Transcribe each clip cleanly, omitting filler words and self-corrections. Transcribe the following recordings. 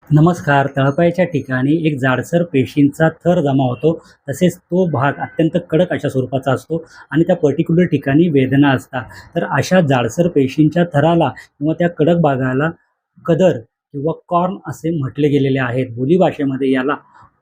नमस्कार. तळपायाच्या ठिकाणी एक जाडसर पेशींचा थर जमा होतो. तसेच तो भाग अत्यंत कडक अशा स्वरूपाचा असतो आणि त्या पर्टिक्युलर ठिकाणी वेदना असतात. तर अशा जाडसर पेशींच्या थराला किंवा त्या कडक भागाला कदर किंवा कॉर्न असे म्हटले गेलेले आहेत. बोलीभाषेमध्ये याला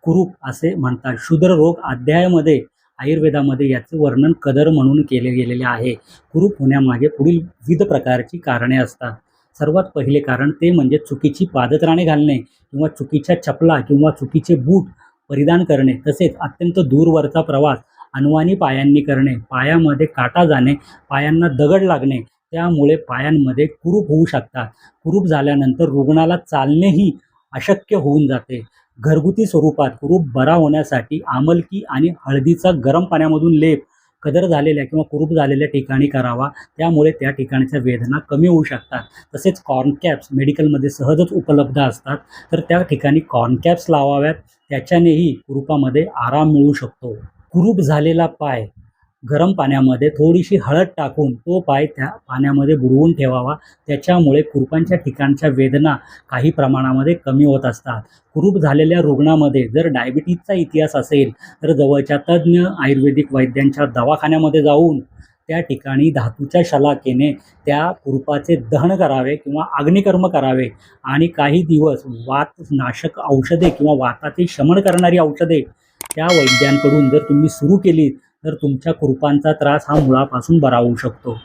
कुरूप असे म्हणतात. क्षुद्ररोग अध्यायामध्ये आयुर्वेदामध्ये याचे वर्णन कदर म्हणून केले गेलेले आहे. कुरूप होण्यामागे पुढील विविध प्रकारची कारणे असतात. सर्वात पहिले कारण ते म्हणजे चुकीची पादत्राणे घालणे किंवा चुकीच्या चपला किंवा चुकीचे बूट परिधान करणे, तसेच अत्यंत दूरवरचा प्रवास अनवाणी पायांनी करणे, पायामध्ये काटा जाणे, पायांना दगड लागणे, त्यामुळे पायांमध्ये कुरूप होऊ शकतात. कुरूप झाल्यानंतर रुग्णाला चालणेही अशक्य होऊन जाते. घरगुती स्वरूपात कुरूप बरा होण्यासाठी आमलकी आणि हळदीचा गरम पाण्यामधून लेप कदर झालेल्या किंवा कुरूप झालेल्या ठिकाणी करावा. त्यामुळे त्या ठिकाणच्या वेदना कमी होऊ शकतात. तसेच कॉर्न कॅप्स मेडिकलमध्ये सहजच उपलब्ध असतात. तर त्या ठिकाणी कॉर्न कॅप्स लावाव्यात. त्याच्यानेही कुरूपामध्ये आराम मिळू शकतो. कुरूप झालेला पाय गरम पाण्यामध्ये थोडीशी हळद टाकून तो पाय त्या पाण्यामध्ये बुडवून ठेवावा. त्याच्यामुळे कुरूपांच्या ठिकाणच्या वेदना काही प्रमाणामध्ये कमी होत असतात. कुरूप झालेल्या रुग्णामध्ये जर डायबिटीजचा इतिहास असेल तर जवळच्या तज्ज्ञ आयुर्वेदिक वैद्यांच्या दवाखान्यामध्ये जाऊन त्या ठिकाणी धातूच्या शलाकेने त्या कुरूपाचे दहन करावे किंवा अग्निकर्म करावे आणि काही दिवस वातनाशक औषधे किंवा वाताचे शमन करणारी औषधे त्या वैद्यांकडून जर तुम्ही सुरू केली तर तुमच्या कुरूपांचा त्रास हा मुळापासून बरा होऊ शकतो.